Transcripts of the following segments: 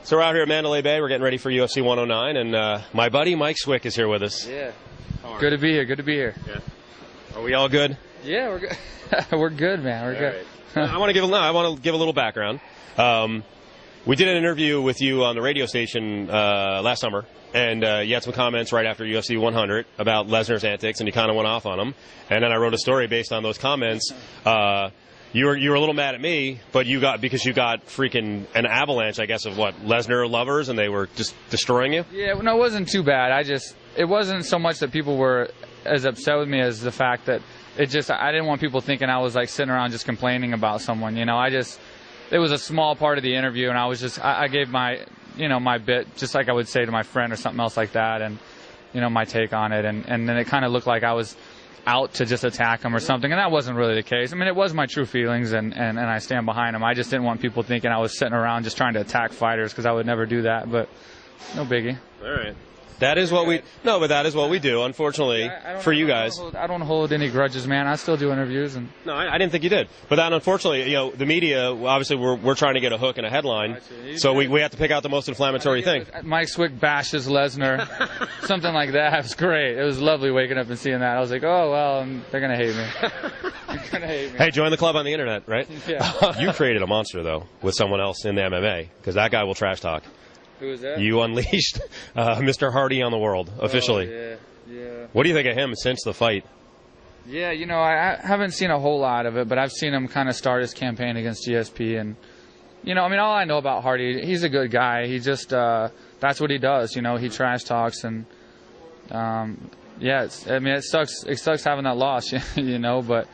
So we're out here at Mandalay Bay. We're getting ready for UFC 109, and my buddy Mike Swick is here with us. Yeah. Good to be here. Good to be here. Yeah. Are we all good? Yeah, we're good. We're good, man. We're good. Right. I want to give a little background. We did an interview with you on the radio station last summer, and you had some comments right after UFC 100 about Lesnar's antics, and you kind of went off on him. And then I wrote a story based on those comments. You were a little mad at me, but because you got freaking an avalanche, I guess, of Lesnar lovers, and they were just destroying you? Yeah, no, it wasn't too bad. It wasn't so much that people were as upset with me as the fact that I didn't want people thinking I was like sitting around just complaining about someone, you know. It was a small part of the interview, and I gave my bit, just like I would say to my friend or something else like that, and, my take on it, and then it kind of looked like I was out to just attack him or something, and that wasn't really the case. I mean, it was my true feelings, and I stand behind him. I just didn't want people thinking I was sitting around just trying to attack fighters, because I would never do that, but no biggie. All right. That is what we do, unfortunately, for you guys. I don't hold any grudges, man. I still do interviews. No, I didn't think you did. But that, unfortunately, the media, obviously, we're trying to get a hook and a headline, so we have to pick out the most inflammatory thing. Mike Swick bashes Lesnar, something like that. It was great. It was lovely waking up and seeing that. I was like, oh, well, they're going to hate me. They're going to hate me. Hey, join the club on the internet, right? Yeah. You created a monster, though, with someone else in the MMA, because that guy will trash talk. Who is that? You unleashed Mr. Hardy on the world, officially. Oh, yeah. What do you think of him since the fight? Yeah, I haven't seen a whole lot of it, but I've seen him kind of start his campaign against GSP. And, all I know about Hardy, he's a good guy. He just, that's what he does. He trash talks. And, it sucks. It sucks having that loss, but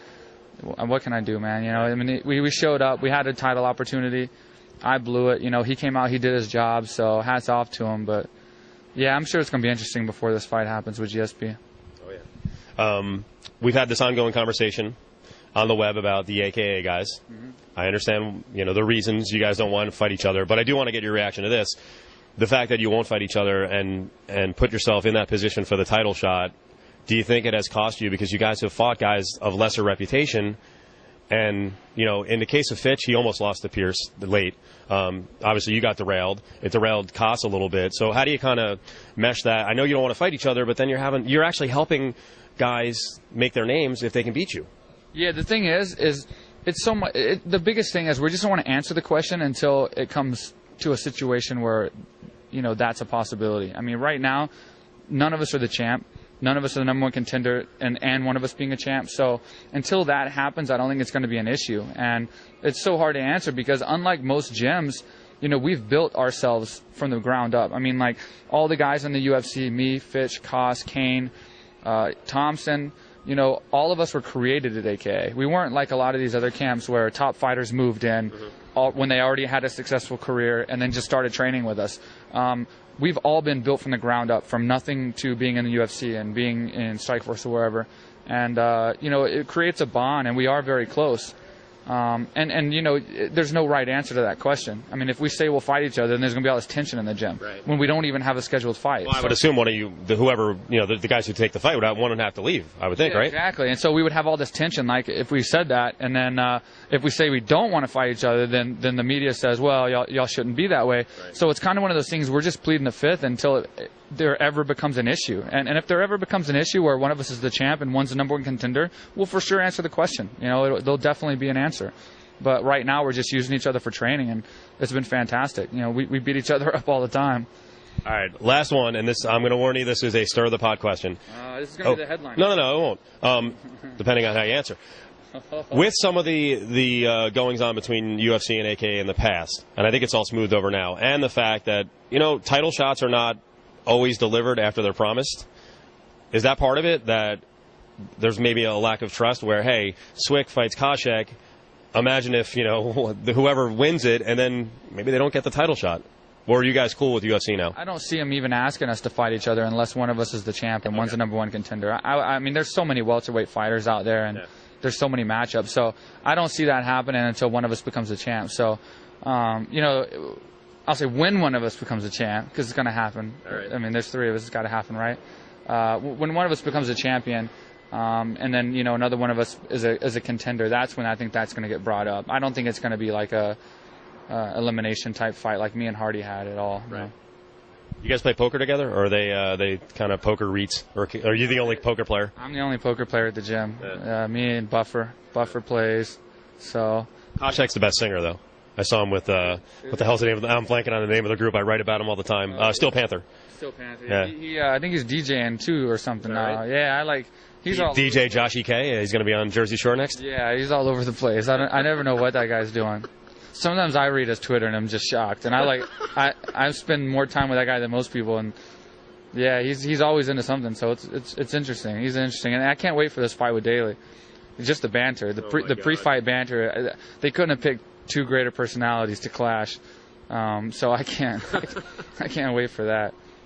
what can I do, man? We showed up. We had a title opportunity. I blew it. He came out, he did his job, so hats off to him. But, yeah, I'm sure it's going to be interesting before this fight happens with GSP. Oh, yeah. We've had this ongoing conversation on the web about the AKA guys. Mm-hmm. I understand, the reasons you guys don't want to fight each other, but I do want to get your reaction to this. The fact that you won't fight each other and put yourself in that position for the title shot, do you think it has cost you? Because you guys have fought guys of lesser reputation. And, in the case of Fitch, he almost lost to Pierce late. Obviously, you got derailed. It derailed Koss a little bit. So how do you kind of mesh that? I know you don't want to fight each other, but then you're actually helping guys make their names if they can beat you. Yeah, the thing is it's so much. The biggest thing is we just don't want to answer the question until it comes to a situation where, that's a possibility. I mean, right now, none of us are the champ. None of us are the number one contender, and one of us being a champ. So until that happens, I don't think it's going to be an issue. And it's so hard to answer because unlike most gyms, we've built ourselves from the ground up. I mean, like all the guys in the UFC, me, Fitch, Koss, Kane, Thompson, all of us were created at AKA. We weren't like a lot of these other camps where top fighters moved in when they already had a successful career and then just started training with us. We've all been built from the ground up, from nothing to being in the UFC and being in Strikeforce or wherever. And, it creates a bond, and we are very close. There's no right answer to that question. I mean, if we say we'll fight each other, then there's going to be all this tension in the gym when we don't even have a scheduled fight. Well, I would assume one of you, the guys who take the fight would have to leave, I would think, right? Exactly. And so we would have all this tension, like if we said that, and then if we say we don't want to fight each other, then the media says, well, y'all shouldn't be that way. Right. So it's kind of one of those things, we're just pleading the fifth until there ever becomes an issue. And if there ever becomes an issue where one of us is the champ and one's the number one contender, we'll for sure answer the question. There'll definitely be an answer. But right now we're just using each other for training, and it's been fantastic. We beat each other up all the time. All right, last one, and this I'm going to warn you, this is a stir the pot question. This is going to be the headline. No, it won't, depending on how you answer. With some of the goings-on between UFC and AKA in the past, and I think it's all smoothed over now, and the fact that, title shots are not always delivered after they're promised, is that part of it, that there's maybe a lack of trust where, hey, Swick fights Koscheck, imagine if, whoever wins it, and then maybe they don't get the title shot. Or are you guys cool with UFC now? I don't see them even asking us to fight each other unless one of us is the champ and one's the number one contender. I mean, there's so many welterweight fighters out there, and there's so many matchups. So I don't see that happening until one of us becomes a champ. So, I'll say when one of us becomes a champ, because it's going to happen. Right. I mean, there's three of us. It's got to happen, right? When one of us becomes a champion, and then another one of us is a contender, that's when I think that's going to get brought up. I don't think it's going to be like a elimination type fight like me and Hardy had at all. Right. You know? You guys play poker together, or are they kind of poker REITs, or are you the only poker player? I'm the only poker player at the gym. Yeah. Me and Buffer plays. So Koscheck's the best singer, though. I saw him with what the hell's the name of I'm blanking on the name of the group. I write about him all the time. Steel Panther. Steel Panther. Yeah. I think he's DJing too or something now. Right? Yeah, I like. He's all DJ Josh E.K. He's going to be on Jersey Shore next. Yeah, he's all over the place. I never know what that guy's doing. Sometimes I read his Twitter and I'm just shocked. And I spend more time with that guy than most people. And yeah, he's always into something. So it's interesting. He's interesting, and I can't wait for this fight with Daly. Just the banter, the pre-fight banter. They couldn't have picked two greater personalities to clash. So I can't wait for that.